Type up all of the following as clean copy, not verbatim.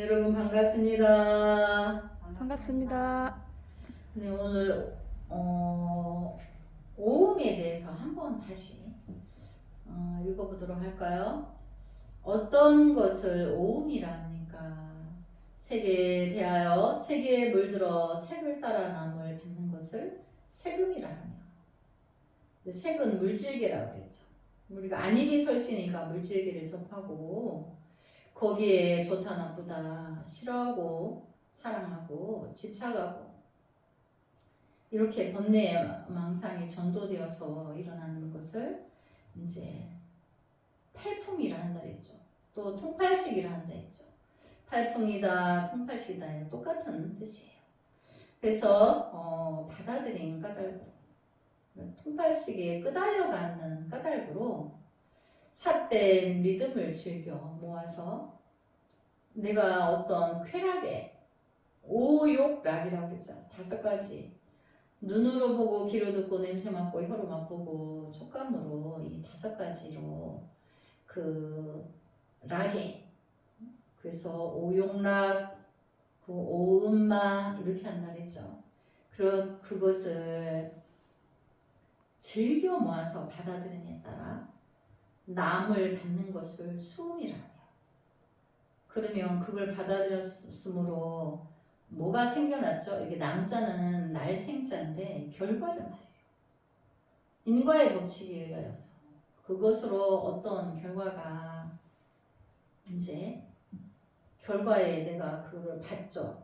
여러분 반갑습니다. 반갑습니다. 네, 오늘 오음에 대해서 한번 다시 읽어보도록 할까요? 어떤 것을 오음이라 합니까? 색에 대하여 색에 물들어 색을 따라 남을 받는 것을 색음이라 하며, 색은 물질계라고 그랬죠. 우리가 안입이 설시니까 물질계를 접하고 거기에 좋다 나쁘다 싫어하고 사랑하고 집착하고 이렇게 번뇌의 망상이 전도되어서 일어나는 것을 이제 팔풍이라 한다 했죠. 또 통팔식이라 한다 했죠. 팔풍이다 통팔식이다 똑같은 뜻이에요. 그래서 받아들인 까닭, 통팔식에 끄달려가는 까닭으로 삿된 믿음을 즐겨 모아서 내가 어떤 쾌락에 오욕락이라고 그러죠. 5가지 눈으로 보고 귀로 듣고 냄새 맡고 혀로 맛보고 촉감으로 이 5가지로 그 락에, 그래서 오욕락, 그 오음마 이렇게 한다 그랬죠. 그것을 즐겨 모아서 받아들임에 따라 남을 받는 것을 수음이라며. 그러면 그걸 받아들였으므로 뭐가 생겨났죠? 이게 남자는 날생자인데 결과를 말해요. 인과의 법칙에 의하여서 그것으로 어떤 결과가 이제 결과에 내가 그걸 받죠.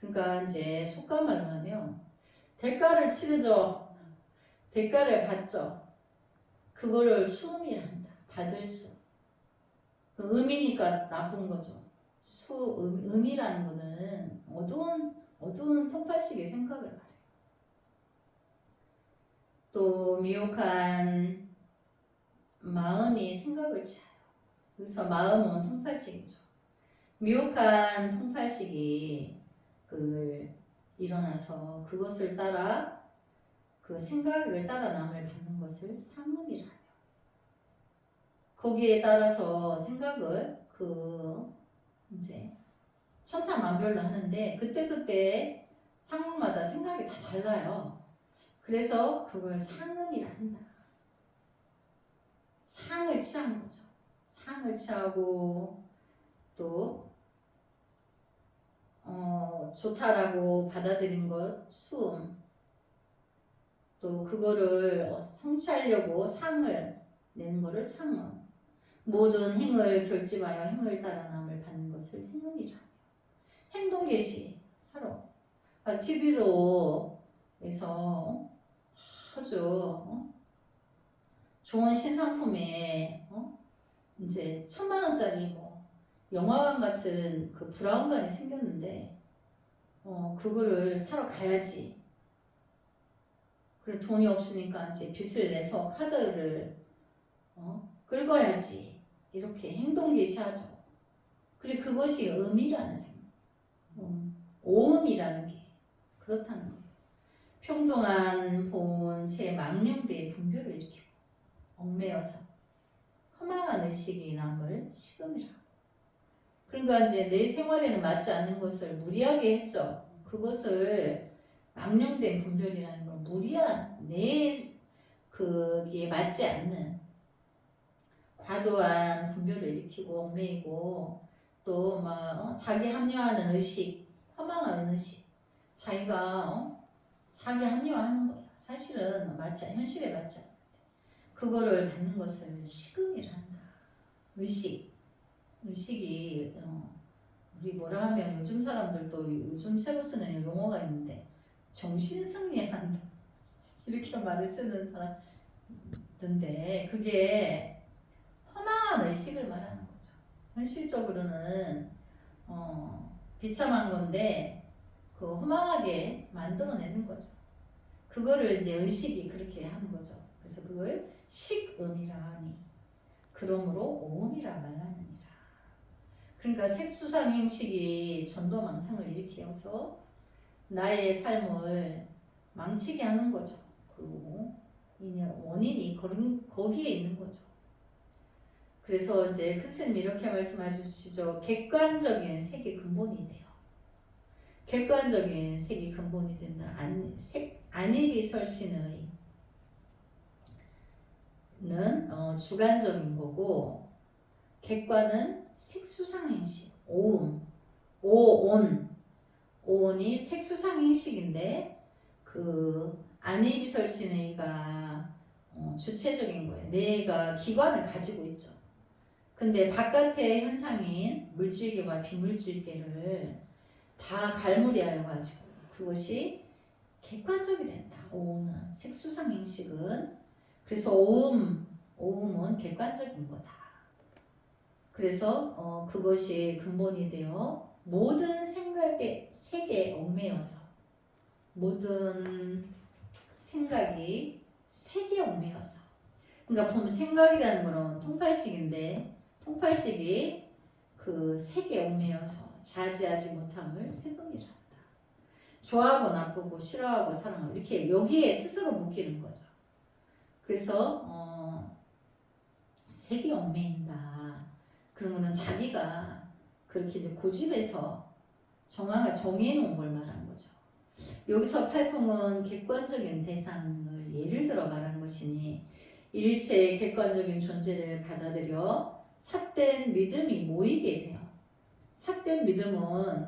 그러니까 이제 속감을 하면 대가를 치르죠. 대가를 받죠. 그거를 수음이라 한다. 받을 수. 음이니까 나쁜 거죠. 음이라는 거는 어두운 통팔식의 생각을 말해요. 또 미혹한 마음이 생각을 취하요. 그래서 마음은 통팔식이죠. 미혹한 통팔식이 일어나서 그것을 따라 그 생각을 따라 남을 받는 것을 상음이라 해요. 거기에 따라서 생각을 이제 천차만별로 하는데 그때 상황마다 생각이 다 달라요. 그래서 그걸 상음이라 한다. 상을 취하는 거죠. 상을 취하고 또 좋다라고 받아들인 것 수음, 또 그거를 성취하려고 상을 내는 거를 상음, 모든 행을 결집하여 행을 따라 남을 받는 것을 행음이라. 행동 개시 하러 TV로 해서 아주 좋은 신상품에 이제 1000만원짜리 영화관 같은 그 브라운관이 생겼는데 그거를 사러 가야지. 그래 돈이 없으니까 이제 빚을 내서 카드를 긁어야지. 이렇게 행동 개시하죠. 그리고 그것이 음이라는 생각. 오음이라는 게 그렇다는 거예요. 평동한 본체 망령대의 분별을 일으키고 얽매여서 허망한 의식이 남을 식음이라. 그러니까 이제 내 생활에는 맞지 않는 것을 무리하게 했죠. 그것을 망령된 분별이라는 건 무리한 그게 맞지 않는 과도한 분별을 일으키고 얽매이고 또 자기 합리화하는 의식, 허망한 의식, 자기가 자기 합리화하는 거야. 사실은 현실에 맞지 않는데 그거를 받는 것을 식음이라 한다. 의식이 우리 뭐라 하면 요즘 사람들도 요즘 새로 쓰는 용어가 있는데 정신승리한다 이렇게 말을 쓰는 사람인데 그게 허망한 의식을 말하는 거죠. 현실적으로는 비참한 건데 그 허망하게 만들어내는 거죠. 그거를 이제 의식이 그렇게 하는 거죠. 그래서 그걸 식음이라 하니 그러므로 오음이라 말하느니라. 그러니까 색수상 행식이 전도망상을 일으켜서 나의 삶을 망치게 하는 거죠. 그 원인이 거기에 있는 거죠. 그래서 이제 큰 스님 이렇게 말씀하시죠. 객관적인 색이 근본이 돼요. 객관적인 색이 근본이 된다. 안이비설신의 는 주관적인 거고, 객관은 색수상행식, 오온이 색수상행식인데, 그 안이비설신의가 주체적인 거예요. 내가 기관을 가지고 있죠. 근데 바깥의 현상인 물질계와 비물질계를 다 갈무리하여 가지고 그것이 객관적이 된다. 오음은 색수상행식은. 그래서 오음은 객관적인 거다. 그래서 그것이 근본이 되어 모든 생각의 색에 얽매여서, 모든 생각이 색에 얽매여서, 그러니까 보면 생각이라는 거는 통팔식인데, 통팔식이 그 색에 얽매여서 자지하지 못함을 색음이라 한다. 좋아하고 나쁘고 싫어하고 사랑하고 이렇게 여기에 스스로 묶이는 거죠. 그래서 색이 얽매인다. 그러면은 자기가 그렇게 이제 고집해서 정해놓은 걸 말하는 거죠. 여기서 팔풍은 객관적인 대상을 예를 들어 말하는 것이니, 일체의 객관적인 존재를 받아들여 삿된 믿음이 모이게 돼요. 삿된 믿음은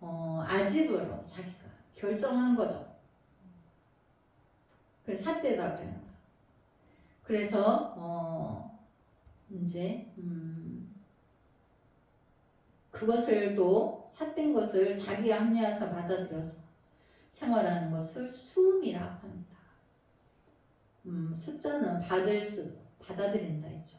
아집으로 자기가 결정한 거죠. 그래서 삿되다 그러는 거예요. 그래서 이제 그것을 또 삿된 것을 자기가 합리화해서 받아들여서 생활하는 것을 수음이라고 합니다. 숫자는 받아들인다 했죠.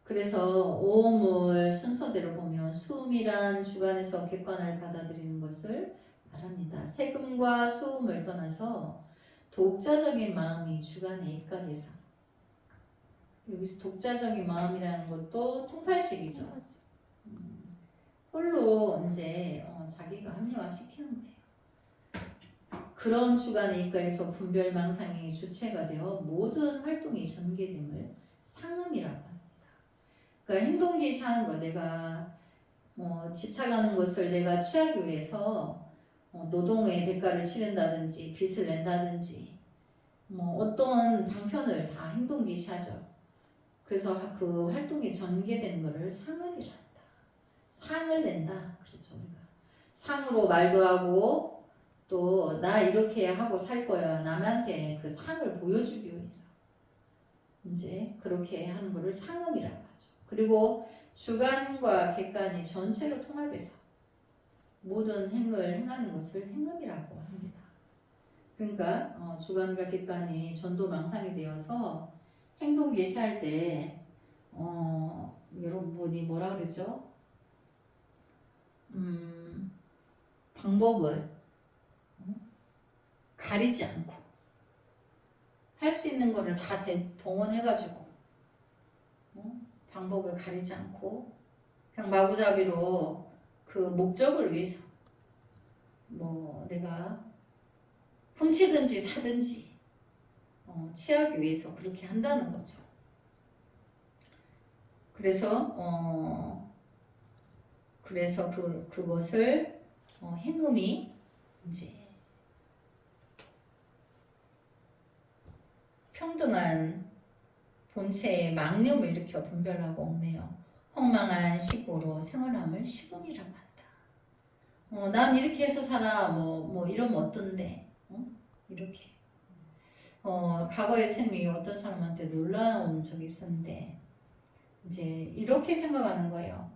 그래서 오음을 순서대로 보면 수음이란 주관에서 객관을 받아들이는 것을 말합니다. 색음과 수음을 떠나서 독자적인 마음이 주관에 입각해서, 여기서 독자적인 마음이라는 것도 통팔식이죠. 홀로 이제 자기가 합리화시키는 거예요. 그런 주관에 입각해서 분별망상이 주체가 되어 모든 활동이 전개됨을 상음이라고 합니다. 그러니까 행동기시하는 거, 내가 집착하는 것을 내가 취하기 위해서 노동의 대가를 치른다든지 빚을 낸다든지 어떤 방편을 다 행동기시하죠. 그래서 그 활동이 전개되는 것을 상음이라 한다. 상을 낸다. 그렇죠. 우리가 상으로 말도 하고 또 나 이렇게 하고 살 거야. 남한테 그 상을 보여주기 위해서 이제 그렇게 하는 것을 상음이라고 하죠. 그리고 주관과 객관이 전체로 통합해서 모든 행을 행하는 것을 행음이라고 합니다. 그러니까 주관과 객관이 전도망상이 되어서 행동 계시할 때 여러분이 뭐라 그러죠? 방법을 가리지 않고 할 수 있는 거를 다 동원해가지고 방법을 가리지 않고 그냥 마구잡이로 그 목적을 위해서 내가 훔치든지 사든지 취하기 위해서 그렇게 한다는 거죠. 그래서 그것을 행음이 이제 평등한 본체의 망념을 일으켜 분별하고 얽매여 엉망한 식으로 생활함을 식음이라고 한다. 난 이렇게 해서 살아. 이러면 어떤데? 이렇게. 과거에 스님이 어떤 사람한테 놀라운 적이 있었는데, 이제 이렇게 생각하는 거예요.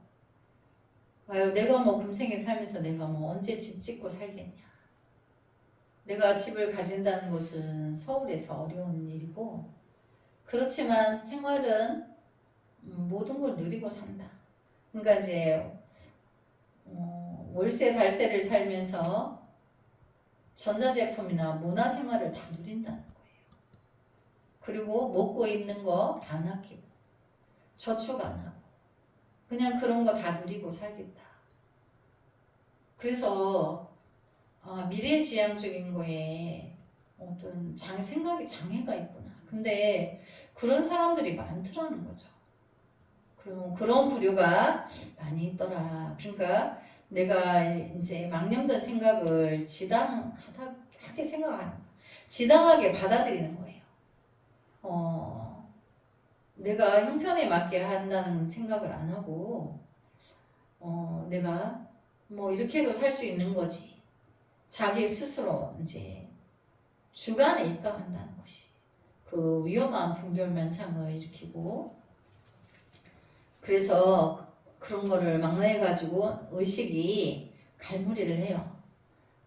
아유, 내가 금생에 살면서 내가 언제 집 짓고 살겠냐. 내가 집을 가진다는 것은 서울에서 어려운 일이고, 그렇지만 생활은 모든 걸 누리고 산다. 그러니까 이제 월세 달세를 살면서 전자제품이나 문화생활을 다 누린다는 거예요. 그리고 먹고 입는 거 안 아끼고 저축 안 하고 그냥 그런 거 다 누리고 살겠다. 그래서 미래지향적인 거에 어떤 생각이 장애가 있구나. 근데 그런 사람들이 많더라는 거죠. 그런 부류가 많이 있더라. 그러니까 내가 이제 망령된 생각을 지당하게 지당하게 받아들이는 거예요. 내가 형편에 맞게 한다는 생각을 안 하고, 내가 뭐 이렇게도 살 수 있는 거지. 자기 스스로 이제 주관에 입각한다는 것이 그 위험한 분별면상을 일으키고, 그래서 그런 거를 막내가지고 의식이 갈무리를 해요.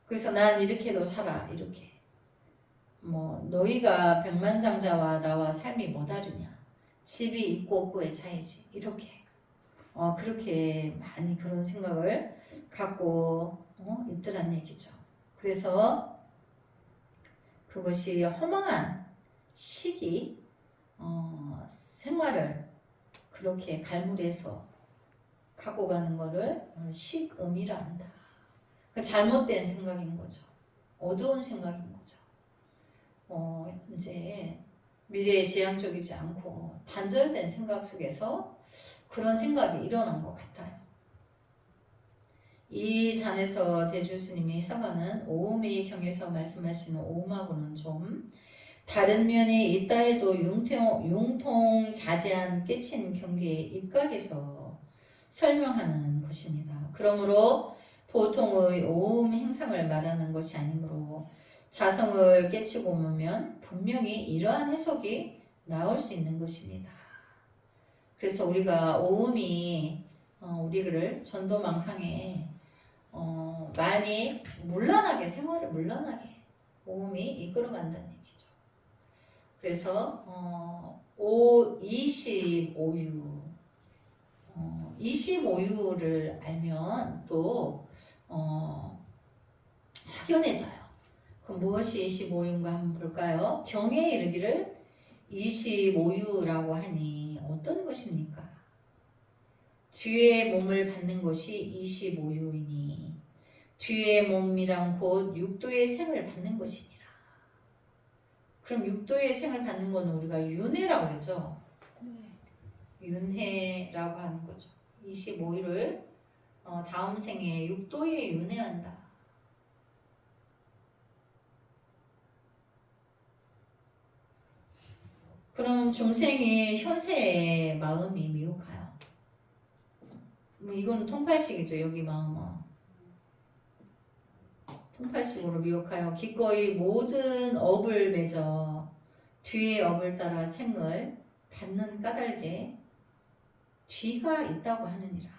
그래서 난 이렇게도 살아, 이렇게. 뭐 너희가 백만장자와 나와 삶이 뭐 다르냐, 집이 있고 없고의 차이지, 이렇게 그렇게 많이 그런 생각을 갖고 있더란 얘기죠. 그래서 그것이 허망한 시기 생활을 그렇게 갈무리해서 갖고 가는 거를 식음이라 한다. 잘못된 생각인 거죠. 어두운 생각인 거죠. 이제 미래에 지향적이지 않고 단절된 생각 속에서 그런 생각이 일어난 것 같아요. 이 단에서 대주스님이 해석하는 오음의 경에서 말씀하시는 오음하고는 좀 다른 면이 있다 해도 융통자제한 깨친 경계에 입각해서 설명하는 것입니다. 그러므로 보통의 오음 행상을 말하는 것이 아니므로 자성을 깨치고 보면 분명히 이러한 해석이 나올 수 있는 것입니다. 그래서 우리가 오음이 우리를 전도망상에 많이 생활을 문란하게 오음이 이끌어간다는 얘기죠. 그래서 25유 25유를 알면 또 확연해져요. 그럼 무엇이 25유인가 한번 볼까요? 경에 이르기를 25유라고 하니 어떤 것입니까? 뒤에 몸을 받는 것이 25유이니 뒤의 몸이란 곧 육도의 생을 받는 것이니라. 그럼 육도의 생을 받는 것은 우리가 윤회라고 그러죠. 윤회라고 하는 거죠. 25유를 다음 생에 육도에 윤회한다. 그럼 중생이 현세의 마음이 미혹하여. 뭐 이건 통팔식이죠. 여기 마음은 통팔식으로 미혹하여 기꺼이 모든 업을 맺어 뒤의 업을 따라 생을 받는 까닭에 뒤가 있다고 하느니라.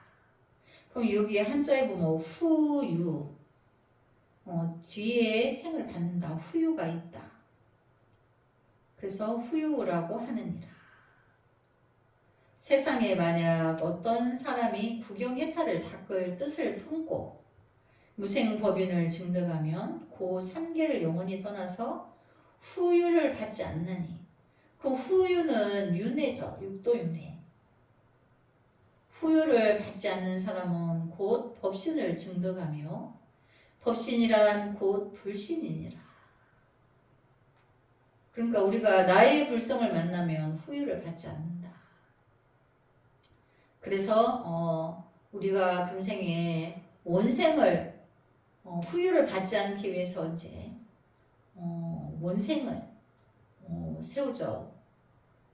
그럼 여기 한자에 보면 후유, 뒤에 생을 받는다. 후유가 있다. 그래서 후유라고 하느니라. 세상에 만약 어떤 사람이 구경해탈을 닦을 뜻을 품고 무생법인을 증득하면 그 삼계를 영원히 떠나서 후유를 받지 않나니, 그 후유는 윤회죠. 육도윤회. 후유를 받지 않는 사람은 곧 법신을 증득하며 법신이란 곧 불신이니라. 그러니까 우리가 나의 불성을 만나면 후유를 받지 않는다. 그래서 우리가 금생에 원생을 후유를 받지 않기 위해서 이제 원생을 세우죠.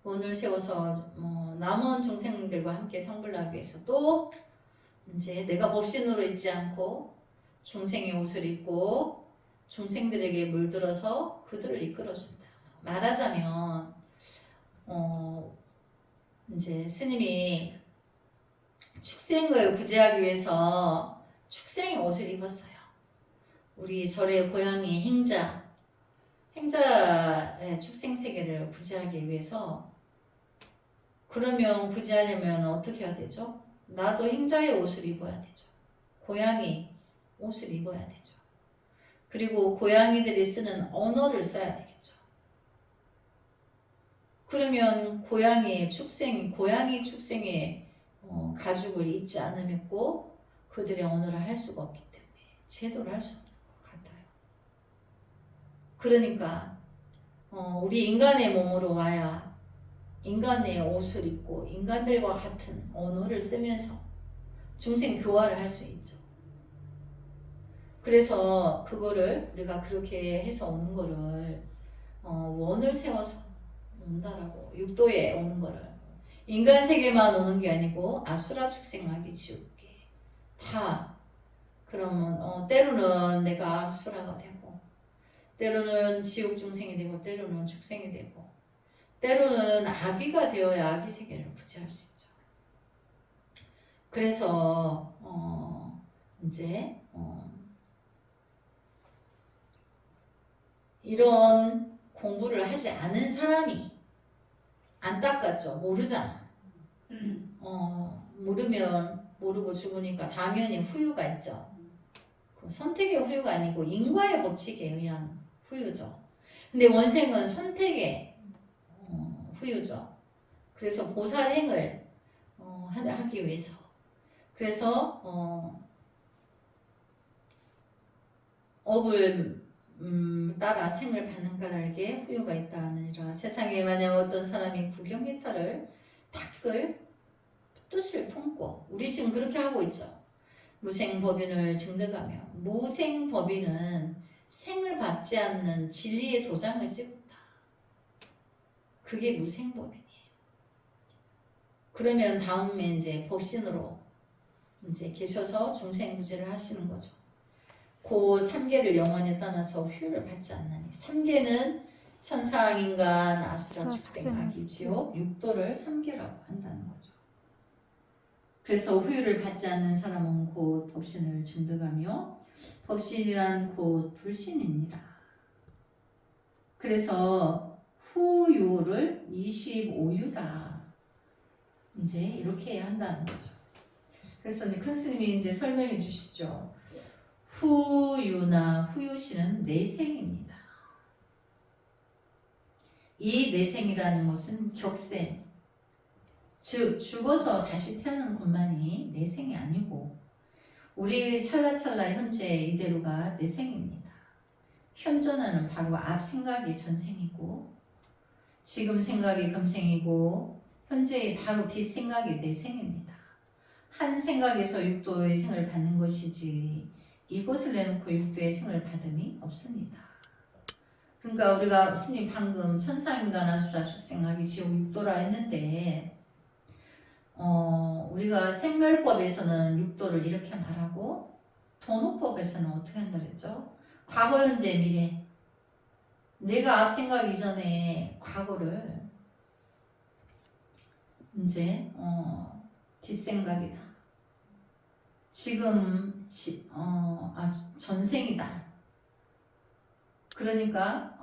원을 세워서 남은 중생들과 함께 성불하기 위해서 또 이제 내가 법신으로 있지 않고 중생의 옷을 입고 중생들에게 물들어서 그들을 이끌어준다. 말하자면 이제 스님이 축생을 구제하기 위해서 축생의 옷을 입었어요. 우리 절의 고향이 행자의 축생 세계를 구제하기 위해서. 그러면 구제하려면 어떻게 해야 되죠? 나도 행자의 옷을 입어야 되죠. 고양이 옷을 입어야 되죠. 그리고 고양이들이 쓰는 언어를 써야 되겠죠. 그러면 고양이 축생의 가죽을 입지 않으면 그들의 언어를 할 수가 없기 때문에 제도를 할 수 없는 것 같아요. 그러니까 우리 인간의 몸으로 와야 인간의 옷을 입고 인간들과 같은 언어를 쓰면서 중생 교화를 할 수 있죠. 그래서 그거를 우리가 그렇게 해서 오는 거를 원을 세워서 온다라고, 육도에 오는 거를 인간 세계만 오는 게 아니고 아수라 축생하기 지옥계 다. 그러면 때로는 내가 아수라가 되고, 때로는 지옥 중생이 되고, 때로는 축생이 되고, 때로는 아기가 되어야 아기 세계를 구제할 수 있죠. 그래서 이제 이런 공부를 하지 않은 사람이 안타깝죠. 모르잖아. 모르면 모르고 죽으니까 당연히 후유가 있죠. 선택의 후유가 아니고 인과의 법칙에 의한 후유죠. 근데 원생은 선택의 후유죠. 그래서 보살행을 하기 위해서, 그래서 업을 따라 생을 받는 까닭에 후유가 있다느니라. 세상에 만약 어떤 사람이 구경해탈을 닦을 뜻을 품고, 우리 지금 그렇게 하고 있죠. 무생법인을 증득하며, 무생법인은 생을 받지 않는 진리의 도장을 찍었다. 그게 무생법인이에요. 그러면 다음에 이제 법신으로 이제 계셔서 중생구제를 하시는 거죠. 그 3계를 영원히 떠나서 후유를 받지 않나니. 3계는 천사, 인간, 아수라, 축생, 아기, 지옥, 육도를 3계라고 한다는 거죠. 그래서 후유를 받지 않는 사람은 곧 법신을 증득하며, 법신이란 곧 불신입니다. 그래서 후유를 25유다. 이제 이렇게 해야 한다는 거죠. 그래서 이제 큰 스님이 이제 설명해 주시죠. 후유나 후유신은 내생입니다. 이 내생이라는 것은 격생, 즉 죽어서 다시 태어나는 것만이 내생이 아니고, 우리 찰나찰나 현재 이대로가 내생입니다. 현존하는 바로 앞 생각이 전생이고, 지금 생각이 금생이고, 현재의 바로 뒷 생각이 내생입니다. 한 생각에서 육도의 생을 받는 것이지, 이것을 내놓고 육도의 생을 받음이 없습니다. 그러니까 우리가 스님 방금 천상인간, 아수라, 축생하기, 지옥, 육도라 했는데, 우리가 생멸법에서는 육도를 이렇게 말하고, 도노법에서는 어떻게 한다 그랬죠? 과거, 현재, 미래. 내가 앞 생각 이전에 과거를 이제 뒷생각이다. 지금 전생이다. 그러니까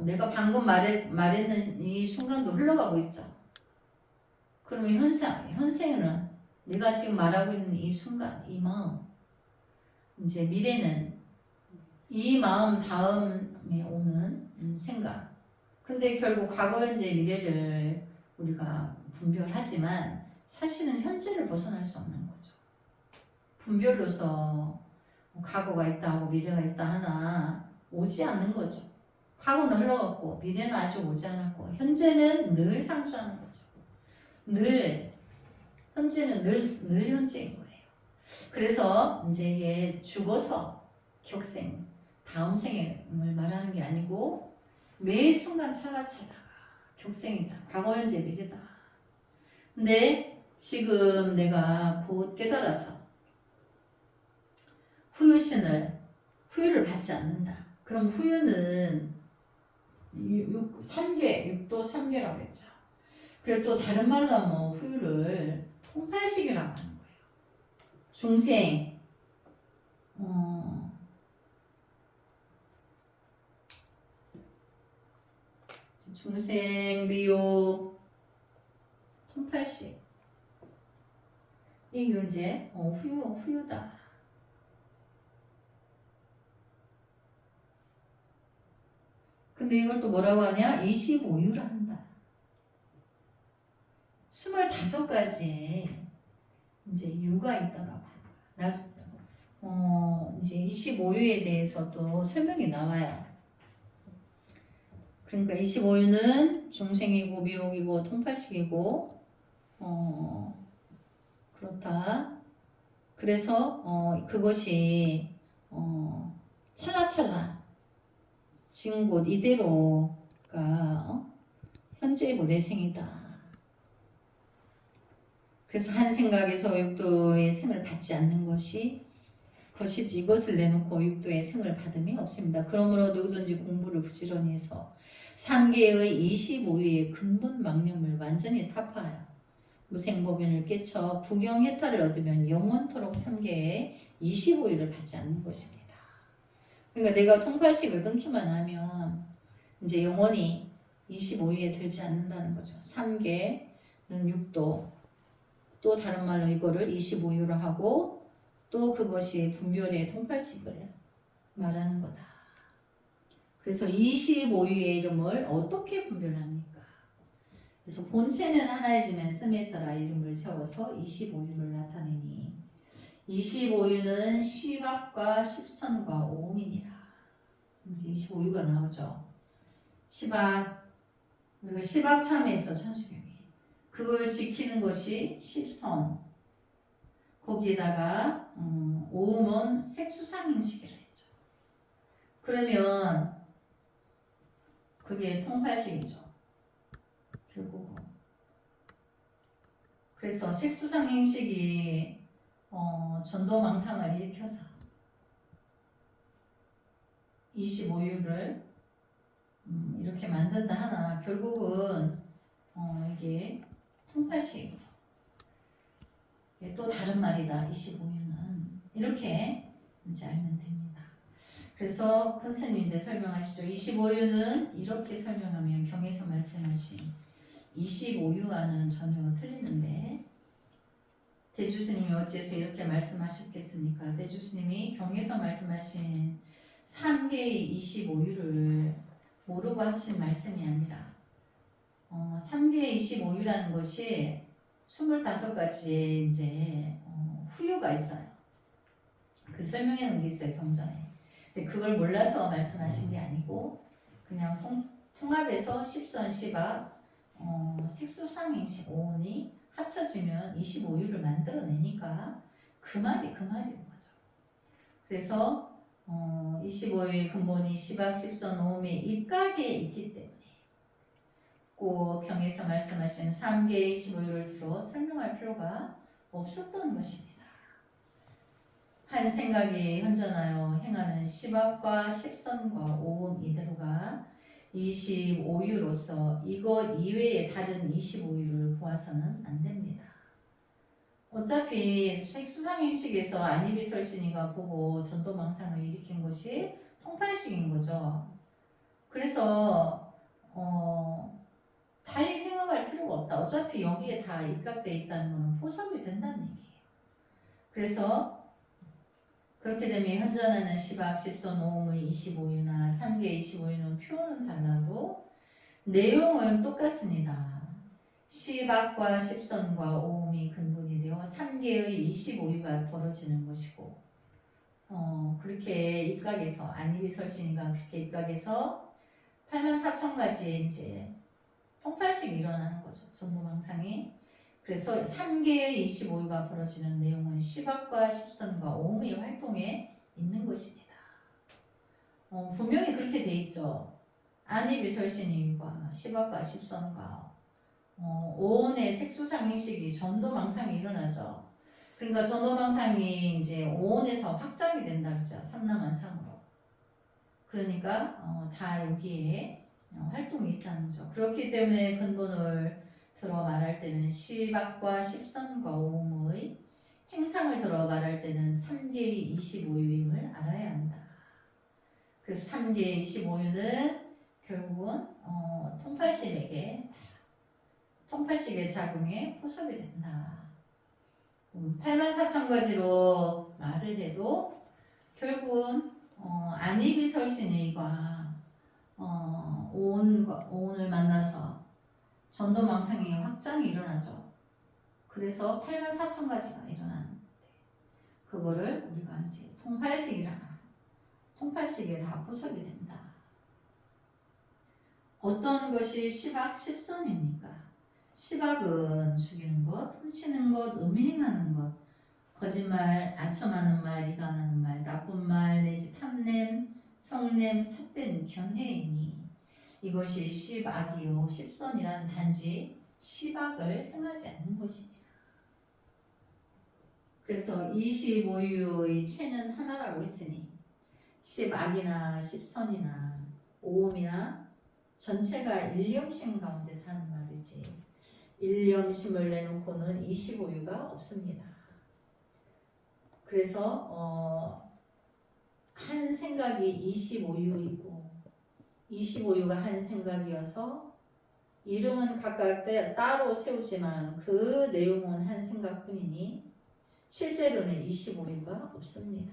내가 방금 말했는 이 순간도 흘러가고 있죠. 그러면 현생은 내가 지금 말하고 있는 이 순간, 이 마음, 이제 미래는 이 마음 다음에 오는 생각. 근데 결국 과거, 현재, 미래를 우리가 분별하지만 사실은 현재를 벗어날 수 없는 거죠. 분별로서 과거가 있다 하고 미래가 있다 하나 오지 않는 거죠. 과거는 흘러갔고 미래는 아직 오지 않았고, 현재는 늘 상주하는 거죠. 늘 현재는 늘 현재인 거예요. 그래서 이제 이게 죽어서 격생, 다음 생을 말하는 게 아니고, 매 순간 찰나찰나가 격생이다. 과거, 현재, 미래다. 근데 지금 내가 곧 깨달아서 후유를 받지 않는다. 그럼 후유는 3계, 육도 3계라고 했죠. 그리고 또 다른 말로 하면 후유를 통팔식이라고 하는 거예요. 중생, 중생, 미요, 통팔식. 이게 이제 후유다. 근데 이걸 또 뭐라고 하냐? 25유라 한다. 25가지의 이제 유가 있더라고. 이제 25유에 대해서도 설명이 나와요. 그러니까 25유는 중생이고 미혹이고 통팔식이고 그렇다. 그래서 그것이 찰나찰나 지금 곧 이대로가 현재의 고대생이다. 그래서 한 생각에서 육도의 생을 받지 않는 것이지 이것을 내놓고 육도의 생을 받음이 없습니다. 그러므로 누구든지 공부를 부지런히 해서 3계의 25유의 근본 망념을 완전히 타파하여 무생법인을 깨쳐 부경해탈을 얻으면 영원토록 3계의 25유를 받지 않는 것입니다. 그러니까 내가 통팔식을 끊기만 하면 이제 영원히 25유에 들지 않는다는 거죠. 3계는 육도, 또 다른 말로 이거를 25유로 하고 또 그것이 분별의 통팔식을 말하는 거다. 그래서 25유의 이름을 어떻게 분별합니까? 그래서 본체는 하나이지만 씀에 따라 이름을 세워서 25유를 나타내니 25유는 시박과 십선과 오음이니라. 이제 25유가 나오죠. 시박, 우리가 시박 참여했죠, 천수경이. 그걸 지키는 것이 십선. 거기에다가 오음은 색수상인식이라 했죠. 그러면 그게 통팔식이죠. 결국은. 그래서 색수상인식이 전도망상을 일으켜서 25유를 이렇게 만든다 하나 결국은 이게 통팔식 또 다른 말이다. 25유는 이렇게 이제 알면 됩니다. 그래서 선생님이 이제 설명하시죠. 25유는 이렇게 설명하면 경에서 말씀하신 25유와는 전혀 틀리는데 대주스님이 어째서 이렇게 말씀하셨겠습니까? 대주스님이 경에서 말씀하신 3계의 25유를 모르고 하신 말씀이 아니라 3계의 25유라는 것이 25가지의 이제 후유가 있어요. 그 설명해 놓은 게 있어요, 경전에. 근데 그걸 몰라서 말씀하신 게 아니고 그냥 통합해서 십선, 시박, 색수상인식, 오온이 합쳐지면 25유를 만들어내니까 그 말인 거죠. 그래서 25유의 근본이 시박, 십선, 오음의 입각에 있기 때문에 꼭 경에서 말씀하신 3계의 25유를 들어 설명할 필요가 없었던 것입니다. 한 생각이 현존하여 행하는 시박과 십선과 오음 이대로가 25유로서 이것 이외의 다른 25유를 보아서는 안 됩니다. 어차피 색수상인식에서 안이비설신이가 보고 전도망상을 일으킨 것이 통팔식인 거죠. 그래서 다시 생각할 필요가 없다. 어차피 여기에 다 입각되어 있다는 것은 포섭이 된다는 얘기예요. 그래서 그렇게 되면 현존하는 시박, 십선, 오음의 25유나 3계의 25유는 표현은 달라도 내용은 똑같습니다. 시박과 십선과 오음이 근본이 되어 3계의 25유가 벌어지는 것이고 그렇게 입각해서 안이비설신이가 그렇게 입각해서 84,000가지의 이제 통팔식이 일어나는 거죠. 전도망상이. 그래서 3계의 25유가 벌어지는 내용은 시박과 십선과 오음의 활동에 있는 것입니다. 분명히 그렇게 돼 있죠. 안이비설신과 시박과 십선과 오온의 색수상인식이 전도망상이 일어나죠. 그러니까 전도망상이 이제 오온에서 확장이 된다 그랬죠. 삼라만상으로. 그러니까 다 여기에 활동이 있다는 거죠. 그렇기 때문에 근본을 들어 말할 때는 시박과 십선과 오음의 행상을 들어 말할 때는 3계의 25유임을 알아야 한다. 그래서 3계의 25유는 결국은 통팔식의 작용에 포섭이 된다. 84,000가지로 말을 해도 결국은 안이비설신의과 오온을 만나서 전도망상의 확장이 일어나죠. 그래서 84,000가지가 일어나는데 그거를 우리가 이제 통팔식에 다 포섭이 된다. 어떤 것이 시박 십선입니까? 시박은 죽이는 것, 훔치는 것, 음행하는 것, 거짓말, 아첨하는 말, 이간하는 말, 나쁜 말, 내지 탐냄, 성냄, 삿된 견해이니 이것이 시박이요 십선이란 단지 시박을 행하지 않는 것이니라. 그래서 25유의 체는 하나라고 했으니 십악이나 십선이나 오음이나 전체가 일념심 가운데 사는 말이지 일념심을 내놓고는 25유가 없습니다. 그래서 한 생각이 25유이고 25유가 한 생각이어서 이름은 각각 따로 세우지만 그 내용은 한 생각뿐이니 실제로는 25유가 없습니다.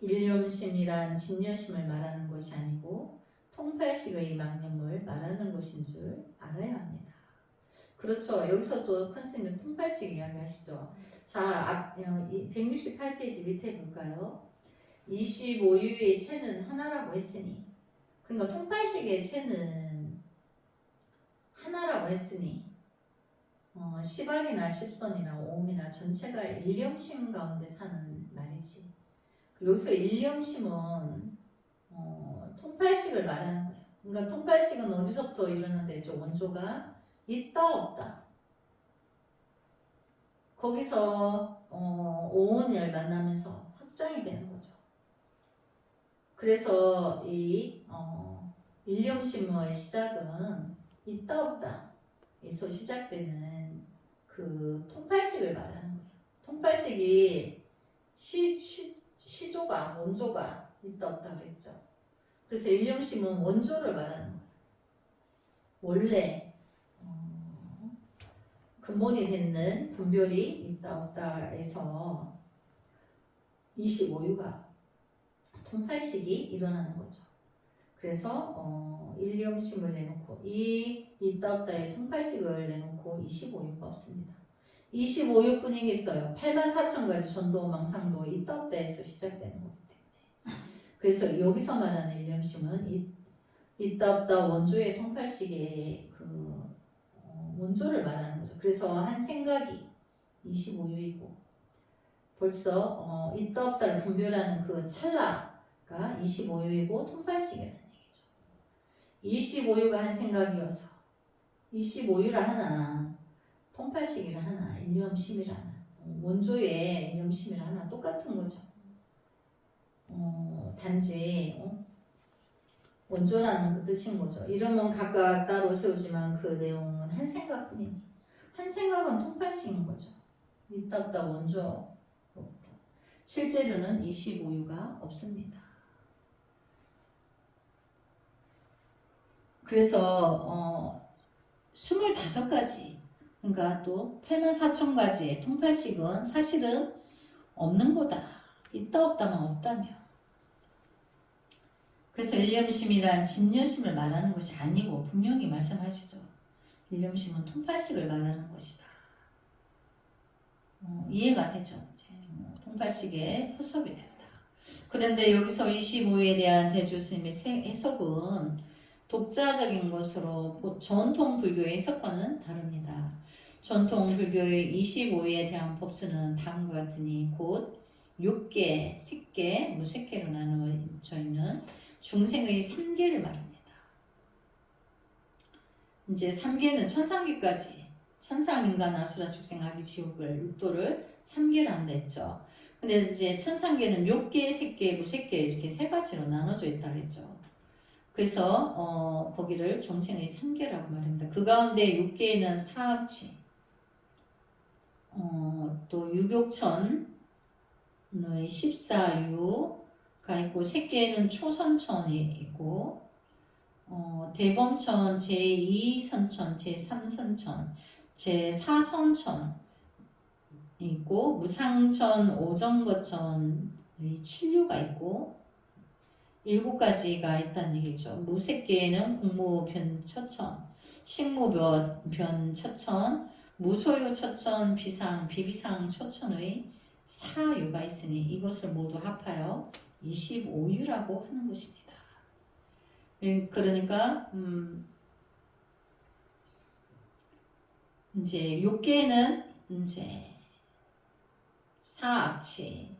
일념심이란 진념심을 말하는 것이 아니고 통팔식의 망념을 말하는 것인 줄 알아야 합니다. 그렇죠. 여기서 또 컨셉은 통팔식 이야기 하시죠. 자, 168페이지 밑에 볼까요? 25유의 체는 하나라고 했으니 그러니까 통팔식의 체는 하나라고 했으니 시박이나 십선이나 오음이나 전체가 일념심 가운데 사는 말이지. 여기서 일념심은 통팔식을 말하는 거예요. 그러니까 통팔식은 어디서부터 이루는데 저 원조가 있다 없다. 거기서 오온열 만나면서 확장이 되는 거죠. 그래서 이 일념심의 시작은 있다 없다에서 시작되는 그 통팔식을 말하는 거예요. 통팔식이 시조가 원조가 있다 없다 그랬죠. 그래서 일념심은 원조를 말하는 거예요. 원래 근본이 되는 분별이 있다 없다에서 25유가 통팔식이 일어나는 거죠. 그래서 일념심을 내놓고 이 있다 없다의 통팔식을 내놓고 25유가 없습니다. 25유 뿐이겠어요. 84,000가지 전도 망상도 있다 없다에서 시작되는 거기 때문에. 그래서 여기서 말하는 일념심은 있다 없다 원조의 통팔식의 그 원조를 말하는 거죠. 그래서 한 생각이 25유이고 벌써 있다 없다를 분별하는 그 찰나가 25유이고 통팔식이라는 얘기죠. 25유가 한 생각이어서 25유라 하나 통팔식이라 하나 일념심이라 하나 원조의 일념심이라 하나 똑같은 거죠. 단지 원조라는 그 뜻인 거죠. 이름은 각각 따로 세우지만 그 내용은 한 생각뿐이니 한 생각은 통팔식인 거죠. 있다 없다 원조로부터 실제로는 25유가 없습니다. 그래서 25가지 그러니까 또 84,000가지의 통팔식은 사실은 없는 거다. 있다 없다만 없다며. 그래서 일념심이란 진념심을 말하는 것이 아니고 분명히 말씀하시죠. 일념심은 통팔식을 말하는 것이다. 이해가 되죠. 통팔식의 포섭이 된다. 그런데 여기서 25에 대한 대주 스님의 해석은 독자적인 것으로 전통 불교의 해석과는 다릅니다. 전통 불교의 25에 대한 법수는 다음과 같으니 곧 6개, 색계, 무색계로 나누어져 있는 중생의 3계를 말합니다. 이제 3계는 천상계까지 천상, 인간, 아수라, 축생, 아기, 지옥을 육도를 3계를 한다 했죠. 근데 이제 천상계는 6계, 색계, 무색계 이렇게 세 가지로 나눠져 있다 그랬죠. 그래서 거기를 중생의 3계라고 말합니다. 그 가운데 6계에는 사악취, 또 유격천의 14유가 있고 색계에는 초선천이 있고 대범천, 제2선천, 제3선천, 제4선천이 있고 무상천, 오정거천의 7유가 있고 7가지가 있다는 얘기죠. 무색계에는 공무변처천, 식무변처천, 무소유처천, 비상, 비비상 처천의 4유가 있으니 이것을 모두 합하여 25유라고 하는 것입니다. 그러니까 이제 요께는 이제 사악치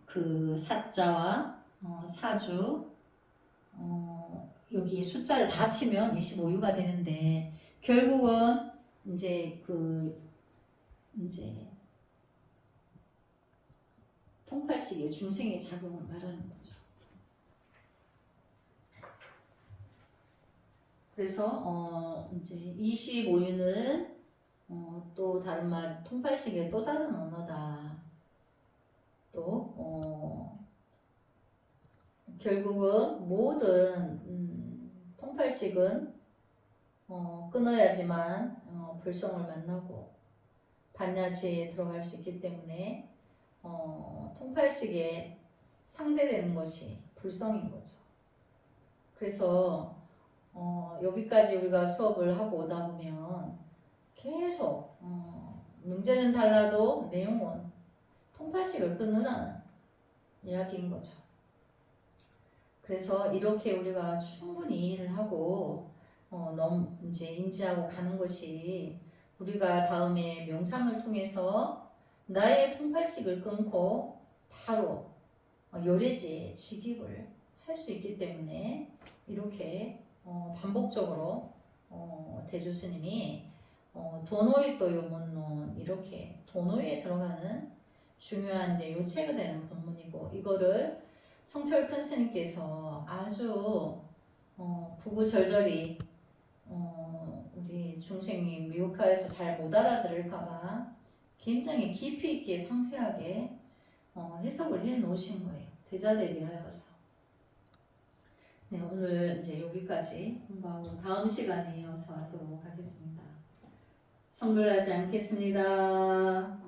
그 사자와 사주 여기 숫자를 다 합치면 25유가 되는데 결국은 이제 이제 통팔식의 중생의 작용을 말하는 거죠. 그래서 이제 25유는 또 다른 말 통팔식의 또 다른 언어다. 또 결국은 모든 통팔식은 끊어야지만 불성을 만나고 반야지에 들어갈 수 있기 때문에 통팔식에 상대되는 것이 불성인 거죠. 그래서 여기까지 우리가 수업을 하고 오다 보면 계속 문제는 달라도 내용은 통팔식을 끊으라는 이야기인 거죠. 그래서 이렇게 우리가 충분히 이해를 하고 너무 이제 인지하고 가는 것이 우리가 다음에 명상을 통해서 나의 통팔식을 끊고 바로 요래지에 직입을 할 수 있기 때문에 이렇게 반복적으로 대주스님이 도노이또 요문론 이렇게 도노이에 들어가는 중요한 이제 요체가 되는 본문이고 이거를 성철 큰 스님께서 아주 구구절절히 우리 중생이 미혹하여서 잘 못 알아들을까봐 굉장히 깊이 있게 상세하게 해석을 해 놓으신 거예요. 대자대비하여서. 네, 오늘 이제 여기까지 공부하고 다음 시간에 이어서 하도록 하겠습니다. 성불하지 않겠습니다.